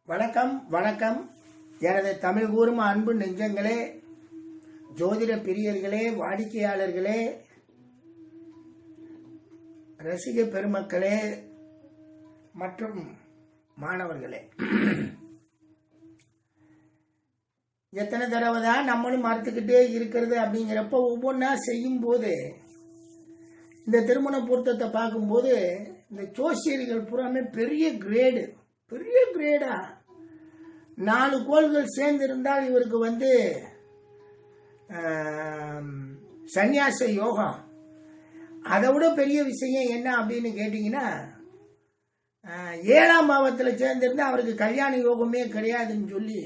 வணக்கம் வணக்கம் எனது தமிழ் கூறும் அன்பு நெஞ்சங்களே, ஜோதிட பிரியர்களே, வாடிக்கையாளர்களே, ரசிக பெருமக்களே மற்றும் மாணவர்களே, எத்தனை தடவை தான் நம்மளும் மறுத்துக்கிட்டே இருக்கிறது அப்படிங்கிறப்ப ஒவ்வொன்றா செய்யும் போது இந்த திருமண பொருத்தத்தை பார்க்கும்போது இந்த ஜோசியர்கள் புறாமே பெரிய கிரேடா 4 கோள்கள் சேர்ந்திருந்தால் இவருக்கு சந்நியாச யோகம். அதை விட பெரிய விஷயம் என்ன அப்படின்னு கேட்டிங்கன்னா, 7ஆம் பாவத்தில் சேர்ந்திருந்தால் அவருக்கு கல்யாண யோகமே கிடையாதுன்னு சொல்லி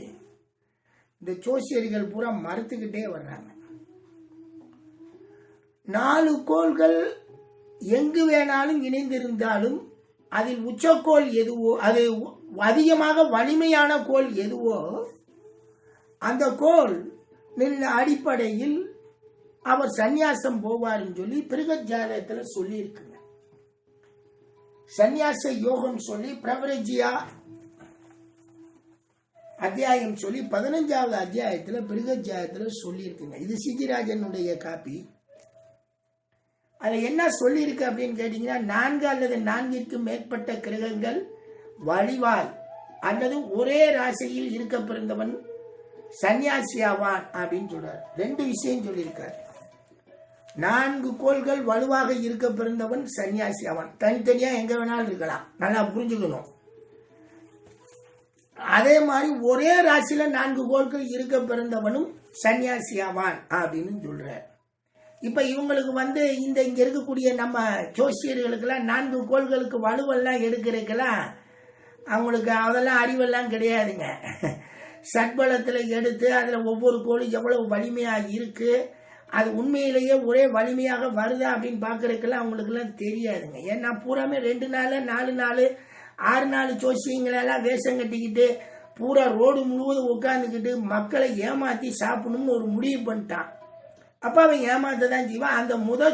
இந்த ஜோசியர்கள் பூரா மறுத்துக்கிட்டே வர்றாங்க. 4 கோள்கள் எங்கு வேணாலும் இணைந்திருந்தாலும் அதில் உச்சக்கோள் எதுவோ, அது அதிகமாக வலிமையான கோள் எதுவோ அந்த கோள் அடிப்படையில் அவர் சந்நியாசம் போவார்னு சொல்லி பிருகத் ஜாதகத்தில் சொல்லி இருக்குங்க. சந்நியாச யோகம் சொல்லி பிரபரஜியா அத்தியாயம் சொல்லி 15வது அத்தியாயத்தில் பிருகத் ஜாதகத்தில் சொல்லி இருக்குங்க. இது சித்திராஜனுடைய காப்பி. அதில் என்ன சொல்லியிருக்கு அப்படின்னு கேட்டீங்கன்னா, 4 அல்லது 4ற்கு மேற்பட்ட கிரகங்கள் வழிவாய் அல்லது ஒரே ராசியில் இருக்க பிறந்தவன் சன்னியாசியாவான் அப்படின்னு சொல்றார். 2 விஷயம் சொல்லியிருக்கார். 4 கோள்கள் வலுவாக இருக்க பிறந்தவன் சன்னியாசியாவான். தனித்தனியா எங்க வேணாலும் இருக்கலாம், நல்லா புரிஞ்சுக்கணும். அதே மாதிரி ஒரே ராசியில 4 கோள்கள் இருக்க பிறந்தவனும் சன்னியாசியாவான் அப்படின்னு சொல்றார். இப்ப இவங்களுக்கு இங்க இருக்கக்கூடிய நம்ம ஜோசியர்களுக்கெல்லாம் 4 கோள்களுக்கு வலுவெல்லாம் எடுக்கிறதுக்கெல்லாம் அவங்களுக்கு அதெல்லாம் அறிவெல்லாம் கிடையாதுங்க. சட்பலத்தில் எடுத்து அதில் ஒவ்வொரு கோளும் எவ்வளவு வலிமையாக இருக்கு, அது உண்மையிலேயே ஒரே வலிமையாக வருதா அப்படின்னு பார்க்கறதுக்கெல்லாம் அவங்களுக்குலாம் தெரியாதுங்க. ஏன்னா பூராமே 2 நாள் 4 நாள் 6 நாள் ஜோசியங்களெல்லாம் வேஷம் கட்டிக்கிட்டு பூரா ரோடு முழுவதும் உட்காந்துக்கிட்டு மக்களை ஏமாற்றி சாப்பிடணும்னு ஒரு முடிவு பண்ணிட்டான். அப்ப அவன் ஏமாத்த தான் செய்வான். அந்த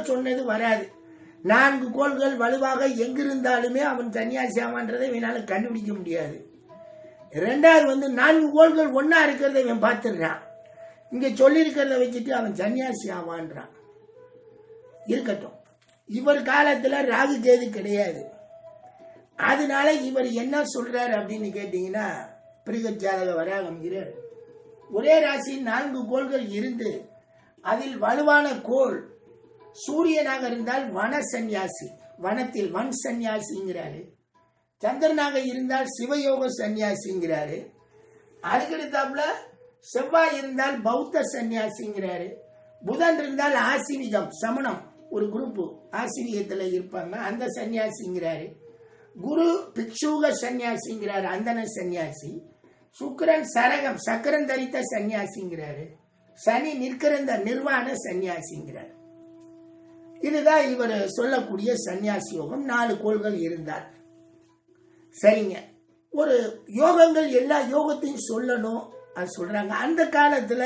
சொன்னது வராது. 4 கோள்கள் வலுவாக எங்கிருந்தாலுமே அவன் சன்னியாசி ஆவான்றதை இவனால கண்டுபிடிக்க முடியாது. 2வது 4 கோள்கள் ஒன்னா இருக்கிறத இவன் பார்த்துடுறான். இங்க சொல்லி இருக்கிறத வச்சுட்டு அவன் சன்னியாசி ஆவான்றான். இருக்கட்டும், இவர் காலத்துல ராகு கேது கிடையாது. அதனால இவர் என்ன சொல்றாரு அப்படின்னு கேட்டீங்கன்னா, பிருகத் ஜாதக வராகம்ங்கிறார். ஒரே ராசியில் 4 கோள்கள் இருந்து அதில் வலுவான கோள் சூரியனாக இருந்தால் வன சன்னியாசி, வனத்தில் வன் சன்னியாசிங்கிறாரு. சந்திரனாக இருந்தால் சிவயோக சன்னியாசிங்கிறாரு. அதுக்கடுத்தாப்புல செவ்வாய் இருந்தால் பௌத்த சன்னியாசிங்கிறாரு. புதன் இருந்தால் ஆசிவிகம், சமணம் ஒரு குரூப் ஆசிவிகத்தில் இருப்பாங்க, அந்த சன்னியாசிங்கிறாரு. குரு பிக்ஷூக சன்னியாசிங்கிறாரு, அந்தன சன்னியாசி. சுக்கிரன் சரகம், சக்கரம் தரித்த சன்னியாசிங்கிறாரு. சனி நிற்கிறந்த நிர்வாண சன்னியாசிங்கிறார். இதுதான் இவர் சொல்லக்கூடிய சன்னியாசி யோகம். 4 கோள்கள் இருந்தார். சரிங்க, ஒரு யோகங்கள் எல்லா யோகத்தையும் சொல்லணும் அது சொல்றாங்க. அந்த காலத்துல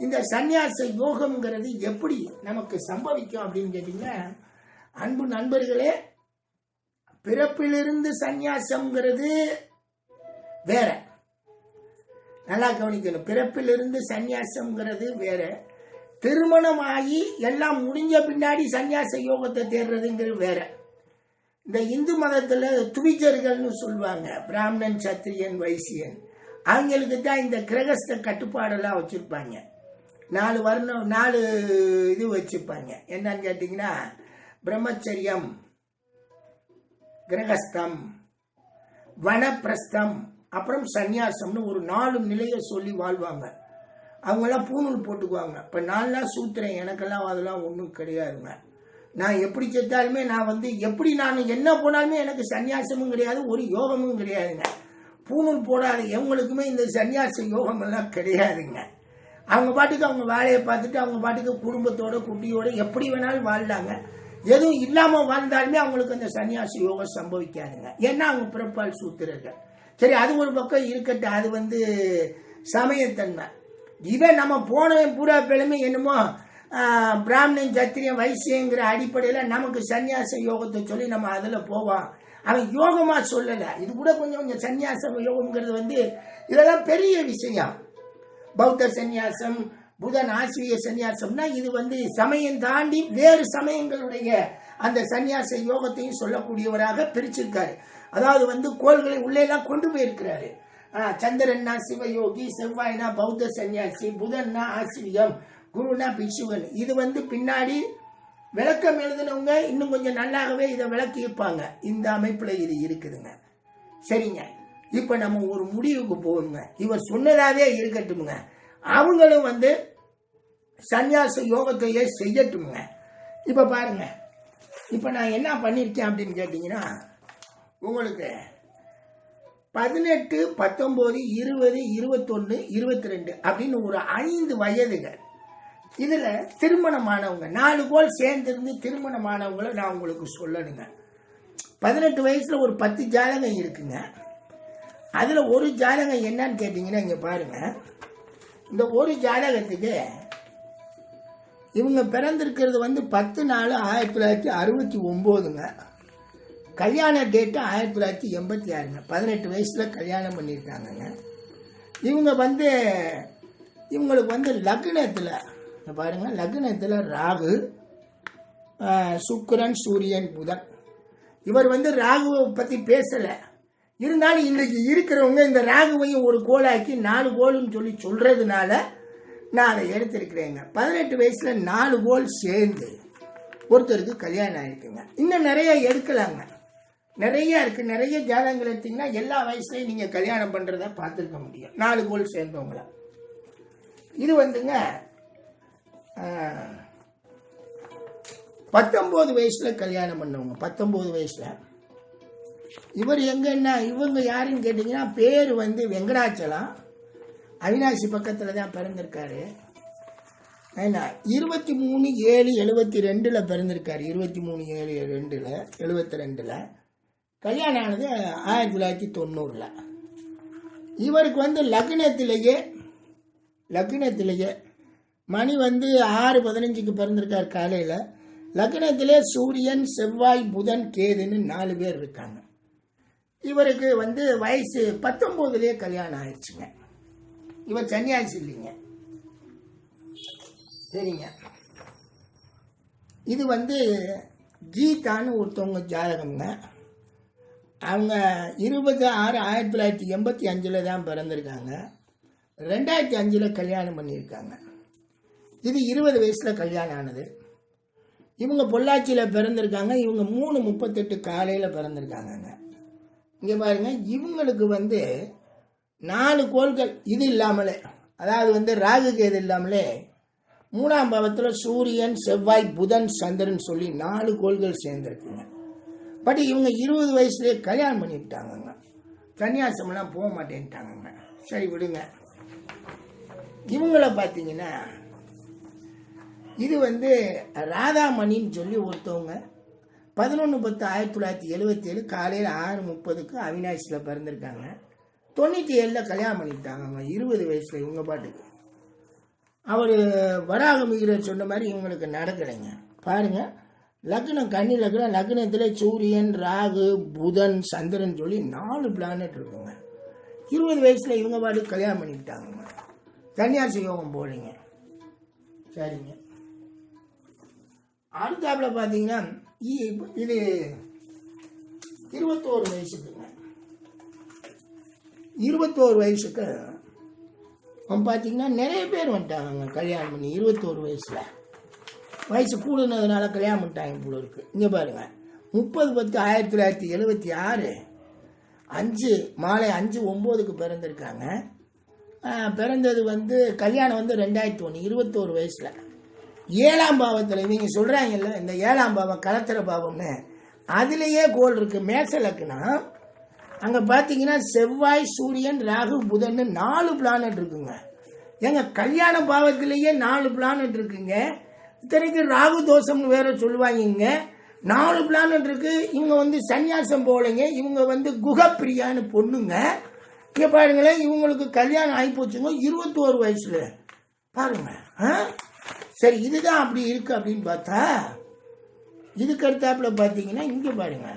இந்த சன்னியாச யோகம்ங்கிறது எப்படி நமக்கு சம்பவிக்கும் அப்படின்னு கேட்டீங்கன்னா, அன்பு நண்பர்களே, பிறப்பிலிருந்து சன்னியாசம்ங்கிறது வேற. நல்லா கவனிக்கணும். பிறப்பிலிருந்து சன்னியாசம்ங்கிறது வேற. திருமணமாகி எல்லாம் முடிஞ்ச பின்னாடி சன்னியாச யோகத்தை தேடுறதுங்கிறது வேற. இந்த இந்து மதத்துல துவிஜர்கள்னு சொல்லுவாங்க, பிராமணன், சத்திரியன், வைசியன். அவங்களுக்கு தான் இந்த கிரகஸ்த கட்டுப்பாடெல்லாம் வச்சிருப்பாங்க. 4 வர்ணம் 4 இது வச்சிருப்பாங்க. என்னன்னு கேட்டீங்கன்னா, பிரம்மச்சரியம், கிரகஸ்தம், வனப்பிரஸ்தம், அப்புறம் சன்னியாசம்னு ஒரு 4 நிலையை சொல்லி வாழ்வாங்க. அவங்கெல்லாம் பூணூல் போட்டுக்குவாங்க. இப்போ 4 நாள் சூத்திரன், எனக்கெல்லாம் அதெல்லாம் ஒன்றும் கிடையாதுங்க. நான் எப்படி செத்தாலுமே நான் எப்படி நான் என்ன போனாலுமே எனக்கு சன்னியாசமும் கிடையாது, ஒரு யோகமும் கிடையாதுங்க. பூணூல் போடாத எவங்களுக்குமே இந்த சன்னியாச யோகம் எல்லாம் கிடையாதுங்க. அவங்க பாட்டுக்கு அவங்க வேலையை பார்த்துட்டு அவங்க பாட்டுக்கு குடும்பத்தோட குட்டியோட எப்படி வேணாலும் வாழ்ந்தாங்க. எதுவும் இல்லாமல் வாழ்ந்தாலுமே அவங்களுக்கு அந்த சன்னியாச யோகம் சம்பவிக்காதுங்க. ஏன்னா அவங்க பிறப்பால் சூத்திரர்கள். சரி, அது ஒரு பக்கம் இருக்கட்டும், அது சமயத்தன்மை. இவன் நம்ம போனவன் பூரா பிழமை என்னமோ பிராமணன், சத்திரியன், வைசியங்கிற அடிப்படையில் நமக்கு சன்னியாச யோகத்தை சொல்லி நம்ம அதில் போவோம். அவன் யோகமா சொல்லலை. இது கூட கொஞ்சம் சன்னியாசம் யோகம்ங்கிறது வந்து இதெல்லாம் பெரிய விஷயம். பௌத்த சன்னியாசம், புதன் ஆசிரிய சன்னியாசம்னா இது வந்து சமயம் தாண்டி வேறு சமயங்களுடைய அந்த சன்னியாச யோகத்தையும் சொல்லக்கூடியவராக பிரிச்சிருக்காரு. அதாவது வந்து கோள்களை உள்ளேலாம் கொண்டு போயிருக்கிறாரு. சந்திரன்னா சிவயோகி, செவ்வாய்னா பௌத்த சன்னியாசி, புதன்னா ஆசிரியம், குருனா பிக்ஷுவன். இது வந்து பின்னாடி விளக்கம் எழுதினவங்க இன்னும் கொஞ்சம் நல்லாகவே இதை விளக்கி இருப்பாங்க. இந்த அமைப்புல இது இருக்குதுங்க. சரிங்க, இப்ப நம்ம ஒரு முடிவுக்கு போவோங்க. இவர் சொன்னதாவே இருக்கட்டும்ங்க, அவங்களும் வந்து சன்னியாச யோகத்தையே செய்யட்டும்ங்க. இப்ப பாருங்க, இப்ப நான் என்ன பண்ணிருக்கேன் அப்படின்னு கேட்டீங்கன்னா, உங்களுக்கு 18, 19, 20, 21, 22 அப்படின்னு ஒரு 5 வயதுகள். இதுல திருமணமானவங்க 4 கோள் சேர்ந்திருந்து திருமணமானவங்களை நான் உங்களுக்கு சொல்லணுங்க. 18 வயசுல ஒரு 10 ஜாதகம் இருக்குங்க. அதுல ஒரு ஜாதகம் என்னன்னு கேட்டீங்கன்னா, இங்க பாருங்க, இந்த ஒரு ஜாதகத்துக்கு இவங்க பிறந்திருக்கிறது வந்து 10/4/1969ங்க. கல்யாண டேட்டு 1986ங்க. 18 வயசுல கல்யாணம் பண்ணியிருக்காங்கங்க. இவங்க வந்து இவங்களுக்கு வந்து லக்னத்தில் பாருங்க, லக்னத்தில் ராகு, சுக்கிரன், சூரியன், புதன். இவர் வந்து ராகுவை பற்றி பேசலை. இருந்தாலும் இன்னைக்கு இருக்கிறவங்க இந்த ராகுவையும் ஒரு கோளாக்கி 4 கோளுன்னு சொல்லி சொல்றதுனால நான் அதை எடுத்திருக்கிறேங்க. 18 வயசுல 4 கோள் சேர்ந்து ஒருத்தருக்கு கல்யாணம் ஆயிருக்குங்க. இன்னும் நிறைய எடுக்கலாங்க, நிறைய இருக்கு. நிறைய ஜாதகங்கள் எடுத்தீங்கன்னா எல்லா வயசுலையும் நீங்க கல்யாணம் பண்றத பார்த்துருக்க முடியும். 4 கோள் சேர்ந்தவங்கள. இது வந்துங்க 19 வயசுல கல்யாணம் பண்ணவங்க. 19 வயசுல இவர் எங்கன்னா, இவங்க யாருன்னு கேட்டீங்கன்னா, பேர் வந்து வெங்கடாச்சலம், அவினாசி பக்கத்துல தான் பிறந்திருக்காரு. 23/7/72 பிறந்திருக்காரு. 23/7/72 கல்யாணம் ஆனது 1990. இவருக்கு வந்து லக்னத்திலேயே மணி வந்து 6:15 பிறந்திருக்காரு காலையில். லக்னத்திலே சூரியன், செவ்வாய், புதன், கேதுன்னு 4 பேர் இருக்காங்க. இவருக்கு வந்து வயசு 19லயே கல்யாணம் ஆயிடுச்சுங்க. இவர் சன்னியாசி இல்லைங்க. சரிங்க, இது வந்து கீதான்னு ஒருத்தவங்க ஜாதகம்ங்க. அவங்க 20/6/1985 தான் பிறந்திருக்காங்க. 2005 கல்யாணம் பண்ணியிருக்காங்க. இது 20 வயசுல கல்யாணம் ஆனது. இவங்க பொள்ளாச்சியில் பிறந்திருக்காங்க. இவங்க 3:38 காலையில் பிறந்திருக்காங்க. இங்கே பாருங்க, இவங்களுக்கு வந்து 4 கோள்கள் இது இல்லாமலே, அதாவது வந்து ராகு கேது இல்லாமலே 3ஆம் பாவத்தில் சூரியன், செவ்வாய், புதன், சந்திரன் சொல்லி 4 கோள்கள் சேர்ந்துருக்குங்க. பட் இவங்க 20 வயசுலேயே கல்யாணம் பண்ணிவிட்டாங்கங்க. சன்னியாசம்லாம் போக மாட்டேன்ட்டாங்கங்க. சரி விடுங்க. இவங்கள பார்த்தீங்கன்னா, இது வந்து ராதாமணின்னு சொல்லி ஒருத்தவங்க 11/10/1977 காலையில் 6:30 அவினாசியில் பிறந்திருக்காங்க. 97 கல்யாணம் பண்ணிட்டாங்க 20 வயசுல. இவங்க பாட்டுக்கு அவர் வராகமிகிரர் சொன்ன மாதிரி இவங்களுக்கு நடக்கலைங்க. பாருங்க, லக்னம் கன்னி லக்னம், லக்னத்தில் சூரியன், ராகு, புதன், சந்திரன் சொல்லி 4 பிளானட் இருக்குங்க. 20 வயசுல இவங்க பாட்டுக்கு கல்யாணம் பண்ணிக்கிட்டாங்க. சன்னியாசி யோகம் போலீங்க. சரிங்க, அடுத்தாப்புல பார்த்தீங்கன்னா இது 21 வயசுக்குங்க. 21 வயசுக்கு பார்த்தீங்கன்னா நிறைய பேர் வந்துட்டாங்க கல்யாணம் பண்ணி. 21 வயசுல வயசு கூடுனதுனால கல்யாணம் பண்ணிட்டாங்க போல இருக்கு. இங்கே பாருங்க, 30/10/1976 மாலை 5:09 பிறந்திருக்காங்க. பிறந்தது வந்து கல்யாணம் வந்து 2001, 21 வயசுல. 7ஆம் பாவத்தில் இவங்க சொல்றாங்கல்ல, இந்த 7ஆம் பாவம் கலத்திர பாவம்னு, அதுலேயே கோள் இருக்கு. மேச லக்னம். அங்கே பார்த்தீங்கன்னா செவ்வாய், சூரியன், ராகு, புதன் 4 பிளானட் இருக்குங்க. ஏங்க, கல்யாண பாவத்திலேயே 4 பிளானட் இருக்குங்க. இத்தனைக்கு ராகு தோஷம்னு வேற சொல்லுவாங்க. 4 பிளானட் இருக்கு. இவங்க வந்து சன்னியாசம் போலங்க. இவங்க வந்து குகப்பிரியான்னு பொண்ணுங்க. இங்கே பாருங்களேன், இவங்களுக்கு கல்யாணம் ஆகி போச்சுங்க 21 வயசுல. பாருங்க. சரி, இதுதான் அப்படி இருக்கு அப்படின்னு பார்த்தா, இதுக்கு அடுத்தாப்புல பார்த்தீங்கன்னா இங்கே பாருங்க,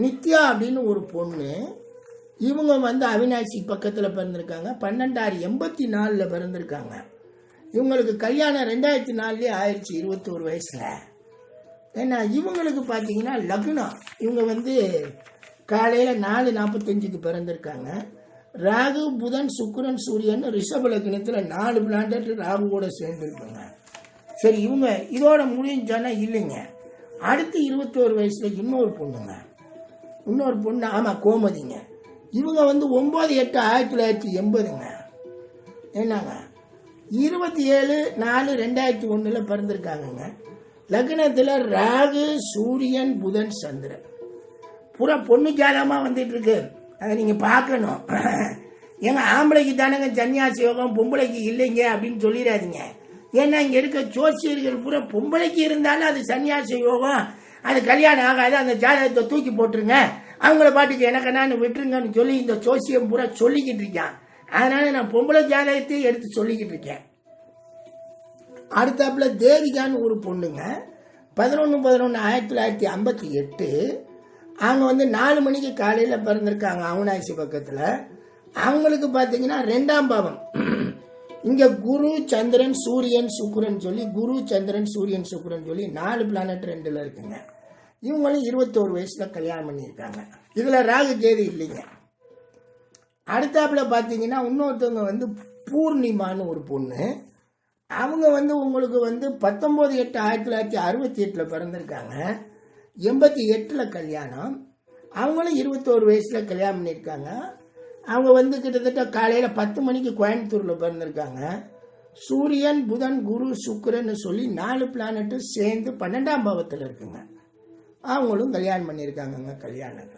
நித்யா அப்படின்னு ஒரு பொண்ணு, இவங்க வந்து அவினாசி பக்கத்தில் பிறந்திருக்காங்க. 12/6/84 பிறந்திருக்காங்க. இவங்களுக்கு கல்யாணம் 2004 ஆயிடுச்சு, 21 வயசில். ஏன்னா இவங்களுக்கு பார்த்தீங்கன்னா லக்னம், இவங்க வந்து காலையில் 4:45 பிறந்திருக்காங்க. ராகு புதன் சுக்கிரன் சூரியன் ரிஷப லக்னத்தில் 4 பிளானட் ராகுவோட சேர்ந்துருக்குங்க. சரி, இவங்க இதோட முடிஞ்சானா இல்லைங்க. அடுத்து 21 வயசில் இன்னொரு பொண்ணுங்க, ஆமாம் கோமதிங்க. இவங்க வந்து 9/8/1980ங்க. என்னங்க 27/4/2001 பிறந்திருக்காங்கங்க. லக்னத்தில் ராகு சூரியன் புதன் சந்திரன். பூரா பொண்ணு ஜாதகமாக வந்துட்டு இருக்கு, அதை நீங்கள் பார்க்கணும். ஏங்க ஆம்பளைக்கு தானங்க சன்னியாசி யோகம், பொம்பளைக்கு இல்லைங்க அப்படின்னு சொல்லிடாதீங்க. ஏன்னா இங்கே இருக்க ஜோசியர்கள் பூரா பொம்பளைக்கு இருந்தாலும் அது சன்னியாசி யோகம், அது கல்யாணம் ஆகாது, அந்த ஜாதகத்தை தூக்கி போட்டுருங்க, அவங்கள பாட்டுக்கு எனக்கு நான் விட்டுருங்கன்னு சொல்லி இந்த ஜோசியம் பூரா சொல்லிக்கிட்டு இருக்கான். அதனால நான் பொம்பளை ஜாதகத்தையும் எடுத்து சொல்லிக்கிட்டு இருக்கேன். அடுத்தாப்புல தேவிகான்னு ஒரு பொண்ணுங்க, 11/11/1958. அவங்க வந்து 4 மணிக்கு காலையில் பிறந்திருக்காங்க அவினாசி பக்கத்தில். அவங்களுக்கு பார்த்தீங்கன்னா 2ஆம் பாவம், இங்கே குரு சந்திரன் சூரியன் சுக்கிரன் சொல்லி 4 பிளானட் 2ல் இருக்குங்க. இவங்களும் 21 வயசில் கல்யாணம் பண்ணியிருக்காங்க. இதில் ராகு கேது இல்லைங்க. அடுத்தாப்புல பார்த்தீங்கன்னா இன்னொருத்தவங்க வந்து பூர்ணிமான்னு ஒரு பொண்ணு, அவங்க வந்து உங்களுக்கு வந்து 19/8/1968 பிறந்திருக்காங்க. 88 கல்யாணம். அவங்களும் 21 வயசில் கல்யாணம் பண்ணியிருக்காங்க. அவங்க வந்து கிட்டத்தட்ட காலையில் 10 மணிக்கு கோயம்புத்தூரில் பிறந்திருக்காங்க. சூரியன் புதன் குரு சுக்கிரன்னு சொல்லி 4 பிளானட்டு சேர்ந்து 12ஆம் பாவத்தில் இருக்குங்க. அவங்களும் கல்யாணம் பண்ணியிருக்காங்கங்க. கல்யாணம்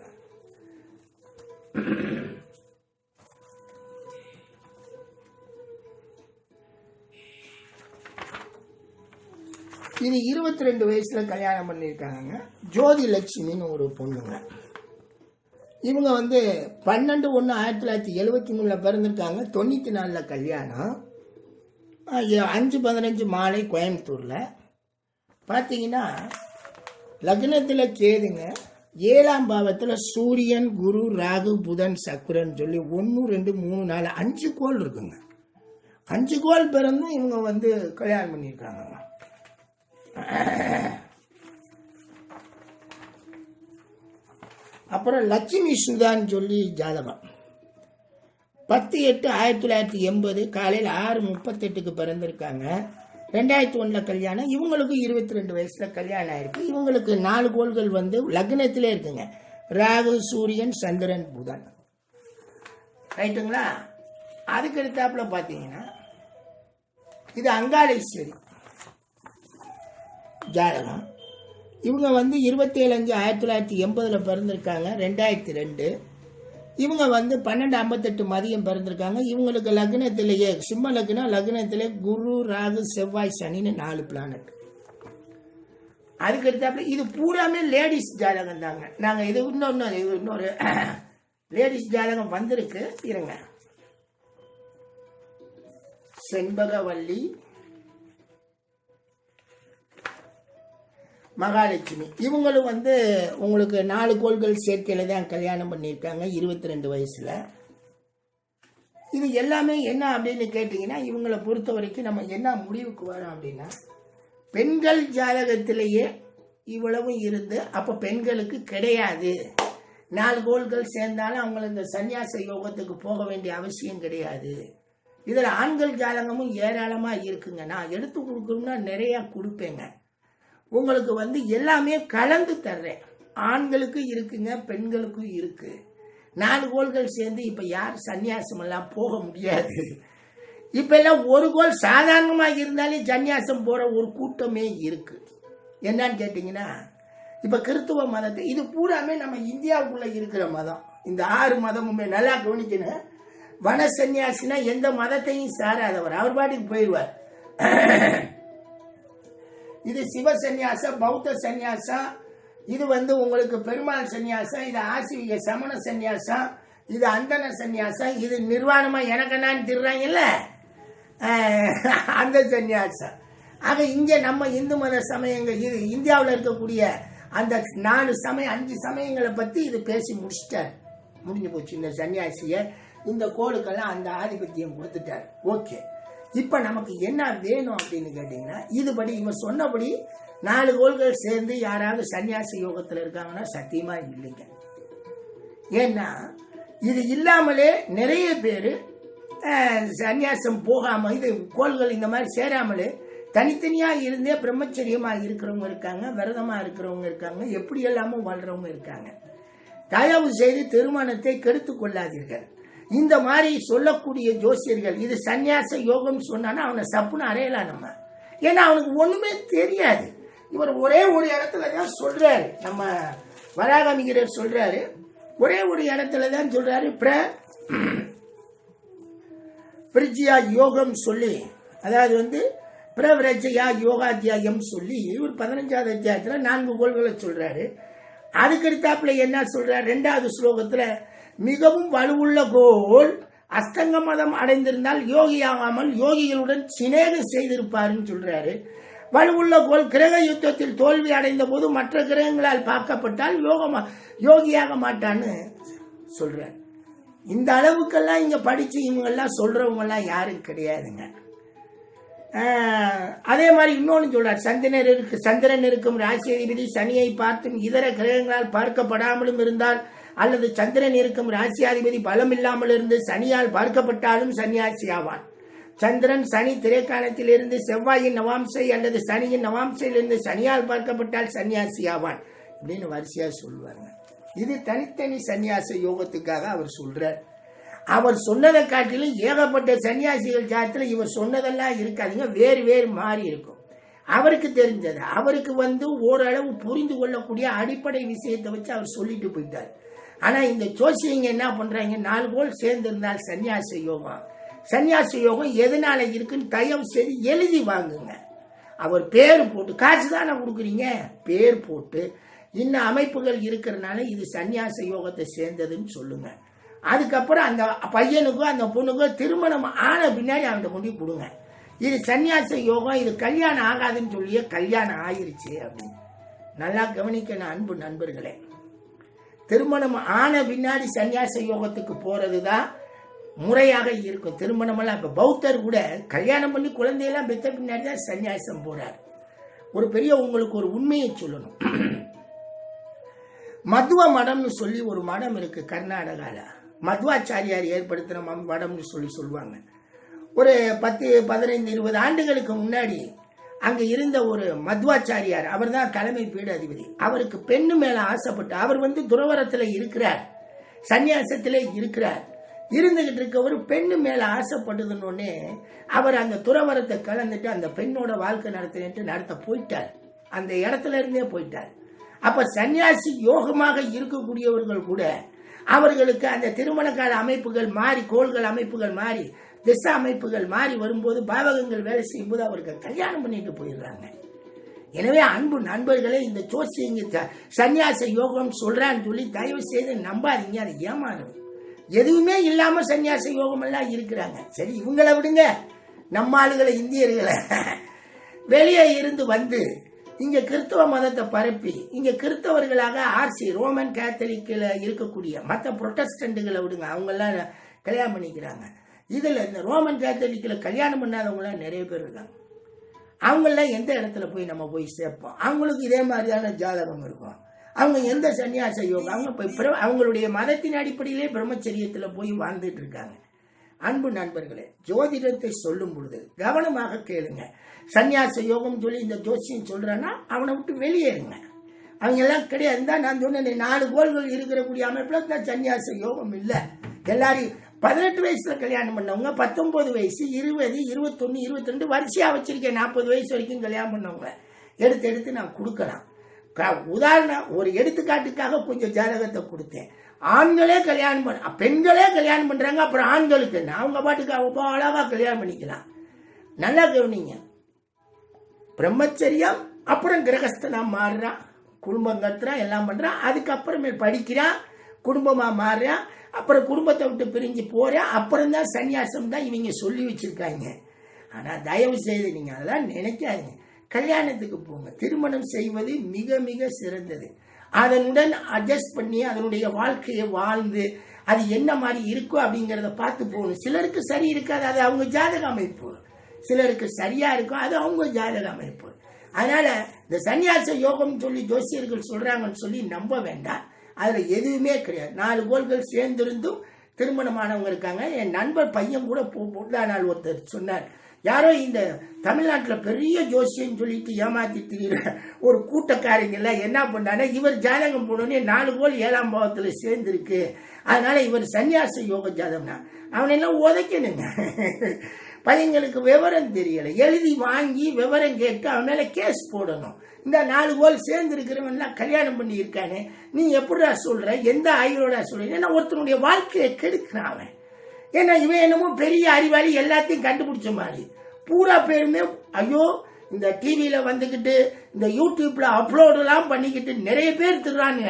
இது 22 வயசில் கல்யாணம் பண்ணியிருக்காங்க. ஜோதி லட்சுமின்னு ஒரு பொண்ணுங்க. இவங்க வந்து 12/1/1973 பிறந்திருக்காங்க. 94 கல்யாணம். 5/15 மாலை கோயம்புத்தூரில். பார்த்தீங்கன்னா லக்னத்தில் கேதுங்க, 7ஆம் பாவத்தில் சூரியன் குரு ராகு புதன் சக்குரன் சொல்லி 1 2 3 4 5 கோள் இருக்குங்க. 5 கோள் பிறந்தும் இவங்க வந்து கல்யாணம் பண்ணியிருக்காங்க. அப்புறம் லட்சுமி சுதான்னு சொல்லி ஜாதகம் 10/8/1980 காலையில் 6:38 பிறந்திருக்காங்க. 2001 கல்யாணம். இவங்களுக்கு 22 வயசில் கல்யாணம் ஆயிருக்கு. இவங்களுக்கு 4 கோள்கள் வந்து லக்னத்திலே இருக்குங்க, ராகு சூரியன் சந்திரன் புதன். ரைட்டுங்களா? அதுக்கு எடுத்தாப்புல பார்த்தீங்கன்னா இது அங்காளேஸ்வரி ஜாதகம். இவங்க வந்து 27/5/1980 பிறந்திருக்காங்க. 2002. இவங்க வந்து 12:58 மதியம் பிறந்திருக்காங்க. இவங்களுக்கு லக்னத்திலேயே சிம்ம லக்னத்திலே குரு ராகு செவ்வாய் சனின்னு 4 பிளானட். அதுக்கு எடுத்தாப்புல இது பூராமே லேடிஸ் ஜாதகம் தாங்க. நாங்கள் இது இன்னொரு லேடிஸ் ஜாதகம் வந்திருக்கு, இருங்க. செண்பகவல்லி மகாலட்சுமி. இவங்களும் வந்து உங்களுக்கு 4 கோள்கள் சேர்க்கையில் தான் கல்யாணம் பண்ணியிருக்காங்க 22 வயசில். இது எல்லாமே என்ன அப்படின்னு கேட்டிங்கன்னா, இவங்களை பொறுத்த வரைக்கும் நம்ம என்ன முடிவுக்கு வரோம் அப்படின்னா, பெண்கள் ஜாதகத்திலேயே இவ்வளவும் இருந்து அப்போ பெண்களுக்கு கிடையாது, 4 கோள்கள் சேர்ந்தாலும் அவங்களுக்கு இந்த சன்னியாச யோகத்துக்கு போக வேண்டிய அவசியம் கிடையாது. இதில் ஆண்கள் ஜாதகமும் ஏராளமாக இருக்குங்க. நான் எடுத்து கொடுக்கணும்னா நிறையா கொடுப்பேங்க. உங்களுக்கு வந்து எல்லாமே கலந்து தர்றேன். ஆண்களுக்கு இருக்குங்க, பெண்களுக்கும் இருக்கு. 4 கோள்கள் சேர்ந்து இப்போ யார் சன்னியாசமெல்லாம் போக முடியாது. இப்போ எல்லாம் ஒரு கோள் சாதாரணமாக இருந்தாலே சன்னியாசம் போகிற ஒரு கூட்டமே இருக்கு. என்னன்னு கேட்டிங்கன்னா, இப்போ கிறிஸ்துவ மதத்தை இது பூராமே நம்ம இந்தியாவுக்குள்ளே இருக்கிற மதம். இந்த 6 மதமுமே நல்லா கவனிக்கணும். வன சன்னியாசினா எந்த மதத்தையும் சாராதவர், அவர் பாட்டுக்கு போயிடுவார். இது சிவ சன்னியாசம், பௌத்த சன்னியாசம், இது வந்து உங்களுக்கு பெருமாள் சன்னியாசம், இது ஆசிவிக சமண சன்னியாசம், இது அந்தன சன்னியாசம், இது நிர்வாணமா எனக்கு நான் திருறாங்கல்ல அந்த சன்னியாசம். ஆக இங்கே நம்ம இந்து மத சமயங்கள் இது இந்தியாவில் இருக்கக்கூடிய அந்த 4 சமயம் 5 சமயங்களை பற்றி இது பேசி முடிச்சிட்டார். முடிஞ்சு போச்சு. இந்த சன்னியாசியை இந்த கோளுக்கெல்லாம் அந்த ஆதிபத்தியம் கொடுத்துட்டார். ஓகே, இப்போ நமக்கு என்ன வேணும் அப்படின்னு கேட்டிங்கன்னா, இதுபடி இவன் சொன்னபடி 4 கோள்கள் சேர்ந்து யாராவது சன்னியாசி யோகத்தில் இருக்காங்கன்னா சத்தியமாக இல்லைங்க. ஏன்னா இது இல்லாமலே நிறைய பேர் சன்னியாசம் போகாமல், இது கோள்கள் இந்த மாதிரி சேராமலே தனித்தனியாக இருந்தே பிரம்மச்சரியமாக இருக்கிறவங்க இருக்காங்க, விரதமாக இருக்கிறவங்க இருக்காங்க, எப்படி எல்லாமும் வாழ்றவங்க இருக்காங்க. தயவு செய்து திருமணத்தை கெடுத்து கொள்ளாதீர்கள். இந்த மாதிரி சொல்லக்கூடிய ஜோசியர்கள் இது சன்னியாச யோகம் சொன்னான்னா அவனை சப்புன்னு அறையலாம் நம்ம. ஏன்னா அவனுக்கு ஒண்ணுமே தெரியாது. இவர் ஒரே ஒரு இடத்துல தான் சொல்றாரு, நம்ம வராகமிகரர் சொல்றாரு, ஒரே ஒரு இடத்துல தான் சொல்றாரு, பிரஜ்யா யோகம் சொல்லி, அதாவது பிரவிரஜயா யோகாத்தியாயம் சொல்லி இவர் 15வது அத்தியாயத்துல 4 கோள்களை சொல்றாரு. அதுக்கடுத்தாப்புல என்ன சொல்றாரு, 2வது ஸ்லோகத்துல மிகவும் வலுவுள்ள கோள் அஸ்தங்க மதம் அடைந்திருந்தால் யோகியாகாமல் யோகிகளுடன் சிநேகம் செய்திருப்பாருன்னு சொல்றாரு. வலுவுள்ள கோள் கிரக யுத்தத்தில் தோல்வி அடைந்த போது மற்ற கிரகங்களால் பார்க்கப்பட்டால் யோகியாக மாட்டான்னு சொல்றாரு. இந்த அளவுக்கெல்லாம் இங்க படிச்சு இவங்கெல்லாம் சொல்றவங்க எல்லாம் யாரும் கிடையாதுங்க. அதே மாதிரி இன்னொன்னு சொல்றார், சந்திரன் இருக்கும் ராசி அதிபதி சனியை பார்த்தும் இதர கிரகங்களால் பார்க்கப்படாமலும் இருந்தால் அல்லது சந்திரன் இருக்கும் ராசியாதிபதி பலம் இல்லாமல் இருந்து சனியால் பார்க்கப்பட்டாலும் சன்னியாசி ஆவான். சந்திரன் சனி திரைக்காணத்தில் இருந்து செவ்வாயின் நவாம்சை அல்லது சனியின் நவாம்சையிலிருந்து சனியால் பார்க்கப்பட்டால் சன்னியாசி ஆவான் அப்படின்னு வரிசையா சொல்லுவாங்க. இது தனித்தனி சன்னியாச யோகத்துக்காக அவர் சொல்றார். அவர் சொன்னதை காட்டிலும் ஏகப்பட்ட சன்னியாசிகள் ஜாதத்துல இவர் சொன்னதெல்லாம் இருக்காதுங்க, வேறு வேறு மாறி இருக்கும். அவருக்கு தெரிஞ்சது, அவருக்கு ஓரளவு புரிந்து கொள்ளக்கூடிய அடிப்படை விஷயத்தை வச்சு அவர் சொல்லிட்டு போயிட்டார். ஆனா இந்த ஜோசியங்க என்ன பண்றாங்க, 4 கோள் சேர்ந்திருந்தால் சன்னியாச யோகம். சன்னியாச யோகம் எதனால இருக்குன்னு தயவு செய்து எழுதி வாங்குங்க. அவர் பேர் போட்டு, காசு தானே கொடுக்குறீங்க, பேர் போட்டு இன்ன அமைப்புகள் இருக்கிறதுனால இது சன்னியாச யோகத்தை சேர்ந்ததுன்னு சொல்லுங்க. அதுக்கப்புறம் அந்த பையனுக்கோ அந்த பொண்ணுக்கோ திருமணம் ஆன பின்னாடி அவன்கிட்ட கொண்டு கொடுங்க. இது சன்னியாச யோகம், இது கல்யாணம் ஆகாதுன்னு சொல்லியே கல்யாணம் ஆயிருச்சு அப்படின்னு நல்லா கவனிக்கணும் அன்பு நண்பர்களே. திருமணம் ஆன பின்னாடி சன்னியாச யோகத்துக்கு போறதுதான் முறையாக இருக்கும். திருமணமெல்லாம் இப்ப பௌத்தர் கூட கல்யாணம் பண்ணி குழந்தையெல்லாம் பெற்ற பின்னாடி தான் சன்னியாசம் போறார். ஒரு பெரிய உங்களுக்கு ஒரு உண்மையை சொல்லணும். மத்வ மடம்னு சொல்லி ஒரு மடம் இருக்கு கர்நாடகால. மத்வாச்சாரியார் ஏற்படுத்தின மடம்னு சொல்லுவாங்க. ஒரு 10-15-20 ஆண்டுகளுக்கு முன்னாடி அங்க இருந்த ஒரு மத்வாச்சாரியார், அவர் தான் தலைமை பீட அதிபதி. அவருக்கு பெண்ணு மேல ஆசைப்பட்டு, அவர் துறவரத்துல இருக்கிறார், சன்னியாசத்திலே இருக்கிறார். இருந்துகிட்டு இருக்கவர் பெண்ணு மேல ஆசைப்பட்டதுன்னு அவர் அந்த துறவரத்தை கலந்துட்டு அந்த பெண்ணோட வாழ்க்கை நடத்த போயிட்டார். அந்த இடத்துல இருந்தே போயிட்டார். அப்ப சன்னியாசி யோகமாக இருக்கக்கூடியவர்கள் கூட அவர்களுக்கு அந்த திருமண கால அமைப்புகள் மாறி, கோள்கள் அமைப்புகள் மாறி, திசை அமைப்புகள் மாறி வரும்போது, பாவகங்கள் வேலை செய்யும் போது அவருக்கு கல்யாணம் பண்ணிட்டு போயிடுறாங்க. எனவே அன்பு நண்பர்களே, இந்த ஜோசியங்க சன்னியாச யோகம் சொல்றான்னு சொல்லி தயவு செய்து நம்பாதீங்க, அதை ஏமாறும். எதுவுமே இல்லாம சன்னியாச யோகம் எல்லாம் இருக்கிறாங்க. சரி, இவங்களை விடுங்க, நம்ம ஆளுகளை இந்தியர்களை வெளியே இருந்து இங்க கிறிஸ்தவ மதத்தை பரப்பி இங்க கிறிஸ்தவர்களாக ஆர்சி ரோமன் கேத்தலிக்ல இருக்கக்கூடிய மற்ற புரொட்டஸ்டன்ட்களை விடுங்க, அவங்க எல்லாம் கல்யாணம் பண்ணிக்கிறாங்க. இதுல இந்த ரோமன் கேத்தலிக்ல கல்யாணம் பண்ணாதவங்க எல்லாம் நிறைய பேர் இருக்காங்க. அவங்கெல்லாம் எந்த இடத்துல நம்ம போய் சேர்ப்போம்? அவங்களுக்கு இதே மாதிரியான ஜாதகம் இருக்கும். அவங்க எந்த சன்னியாச யோகம், அவங்க அவங்களுடைய மதத்தின் அடிப்படையிலே பிரம்மச்சரியத்துல போய் வாழ்ந்துட்டு இருக்காங்க. அன்பு நண்பர்களே, ஜோதிடத்தை சொல்லும் பொழுது கவனமாக கேளுங்க. சன்னியாச யோகம் சொல்லி இந்த ஜோசியம் சொல்றான்னா அவனை விட்டு வெளியேறுங்க. அவங்க எல்லாம் கிடையாது. நான் சொன்னேன், 4 கோள்கள் இருக்கிறக்கூடிய அமைப்புல தான் சன்னியாச யோகம் இல்லை. எல்லாரும் 18 வயசுல கல்யாணம் பண்ணவங்க, 19 வயசு, 20, 21, 22 வரிசையா வச்சிருக்கேன். 40 வயசு வரைக்கும் கல்யாணம் பண்ணவங்க எடுத்து நான் கொடுக்கலாம். உதாரணம், ஒரு எடுத்துக்காட்டுக்காக கொஞ்சம் ஜாதகத்தை கொடுத்தேன். ஆண்களே கல்யாணம் பெண்களே கல்யாணம் பண்றாங்க, அப்புறம் ஆண்களுக்கு என்ன? அவங்க பாட்டுக்கு அவங்க அழகா கல்யாணம் பண்ணிக்கலாம். நல்லா கவனிங்க. பிரம்மச்சரியம், அப்புறம் கிரகஸ்தனா மாறுறான், குடும்பம் கட்டுறான், எல்லாம் பண்றான். அதுக்கப்புறமே படிக்கிறான், குடும்பமா மாறுறான், அப்புறம் குடும்பத்தை விட்டு பிரிஞ்சு போறான். அப்புறம் தான் சன்னியாசம் தான் இவங்க சொல்லி வச்சிருக்காங்க. ஆனா தயவு செய்து நீங்க அதெல்லாம் நினைக்காதீங்க. கல்யாணத்துக்கு போங்க. திருமணம் செய்வது மிக மிக சிறந்தது. அதனுடன் அட்ஜஸ்ட் பண்ணி அதனுடைய வாழ்க்கையை வாழ்ந்து அது என்ன மாதிரி இருக்கோ அப்படிங்கிறத பார்த்து போகணும். சிலருக்கு சரி இருக்காது, அது அவங்க ஜாதக அமைப்பு. சிலருக்கு சரியா இருக்கும், அது அவங்க ஜாதக அமைப்பு. அதனால இந்த சன்னியாச யோகம் சொல்லி ஜோசியர்கள் சொல்றாங்கன்னு சொல்லி நம்ப வேண்டாம். அதுல எதுவுமே கிடையாது. 4 கோள்கள் சேர்ந்திருந்தும் திருமணமானவங்க இருக்காங்க. என் நண்பர் பையன் கூட முந்தா நாள் ஒருத்தர் சொன்னார், யாரோ இந்த தமிழ்நாட்டில் பெரிய ஜோசியம் சொல்லிட்டு ஏமாத்தி திரிகிற ஒரு கூட்டக்காரங்கல்ல என்ன பண்ணானா, இவர் ஜாதகம் போனோடனே 4 கோள் 7ஆம் பாவத்தில் சேர்ந்துருக்கு, அதனால இவர் சன்னியாச யோக ஜாதகம்னா அவனெல்லாம் உதைக்கணுங்க. பையங்களுக்கு விவரம் தெரியல, எழுதி வாங்கி விவரம் கேட்டு அவன் மேல கேஸ் போடணும். இந்த 4 கோள் சேர்ந்து இருக்கிறவன்லாம் கல்யாணம் பண்ணி இருக்கானே, நீ எப்படிடா சொல்ற, எந்த ஆய்வோட சொல்ற? ஏன்னா ஒருத்தனுடைய வாழ்க்கையை கெடுக்கிறான் அவன். ஏன்னா இவன் என்னமோ பெரிய அறிவாளி, எல்லாத்தையும் கண்டுபிடிச்ச மாதிரி. பூரா பேருமே ஐயோ இந்த டிவியில வந்துக்கிட்டு இந்த யூடியூப்ல அப்லோடெல்லாம் பண்ணிக்கிட்டு நிறைய பேர் திருறாங்க.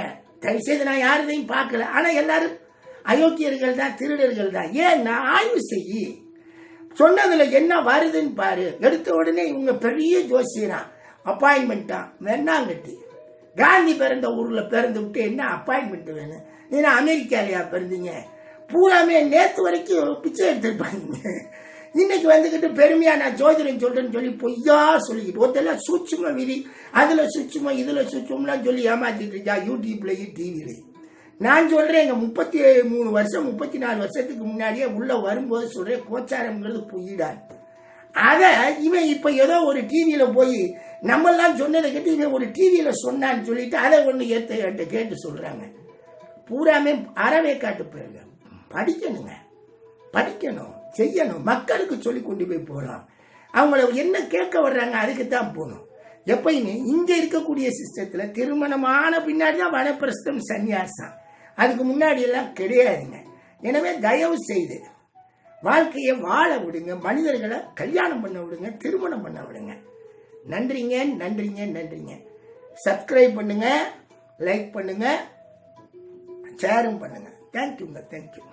தயவுசெய்து நான் யாரையும் பார்க்கல, ஆனா எல்லாரும் அயோக்கியர்கள் தான், திருடர்கள் தான். ஏன்னா ஆய்வு செய்யி, சொன்னதுல என்ன வருதுன்னு பாரு. எடுத்த உடனே இவங்க பெரிய ஜோசியரா, அப்பாயின்மெண்டா வெண்ணாங்கட்டி. காந்தி பிறந்த ஊர்ல பிறந்து விட்டு என்ன அப்பாயின்மெண்ட் வேணும்? நீங்க அமெரிக்காலையா பிறந்தீங்க? பூராமே நேற்று வரைக்கும் பிச்சை எடுத்துருப்பாங்க. இன்னைக்கு வந்துக்கிட்டு பெருமையா நான் ஜோதிடம் சொல்றேன்னு சொல்லி பொய்யா சொல்லிக்கிட்டு ஒருத்தெல்லாம் சூட்சும விதி, அதுல சூட்சுமம் இதுல சூட்சம்லாம் சொல்லி ஏமாத்திட்டு இருக்கா யூடியூப்லயும் டிவிலையும். நான் சொல்றேன், எங்க 33 வருஷம் 34 வருஷத்துக்கு முன்னாடியே உள்ள வரும்போது சொல்றேன், கோச்சாரம்ங்கிறது பொய்யிடான். அத இவன் இப்ப ஏதோ ஒரு டிவியில போய் நம்மெல்லாம் சொன்னதை கேட்டு இவன் ஒரு டிவியில சொன்னான்னு சொல்லிட்டு அதை ஒண்ணு ஏத்த கேட்டு சொல்றாங்க. பூராமே அறவே காட்டு போயிருங்க. படிக்கணுங்க, படிக்கணும், செய்யணும், மக்களுக்கு சொல்லி கொண்டு போய் போகலாம். அவங்கள என்ன கேட்க வர்றாங்க அதுக்கு தான் போகணும். எப்பயுமே இங்க இருக்கக்கூடிய சிஸ்டத்துல திருமணமான பின்னாடி தான் வனப்பிரஸ்தம் சன்னியாசம், அதுக்கு முன்னாடி எல்லாம் கிடையாதுங்க. எனவே தயவு செய்து வாழ்க்கையை வாழ விடுங்க, மனிதர்களை கல்யாணம் பண்ண விடுங்க, திருமணம் பண்ண விடுங்க. நன்றிங்க, நன்றிங்க, நன்றிங்க. சப்ஸ்கிரைப் பண்ணுங்க, லைக் பண்ணுங்க, ஷேரும் பண்ணுங்க. தேங்க்யூங்க, தேங்க்யூ.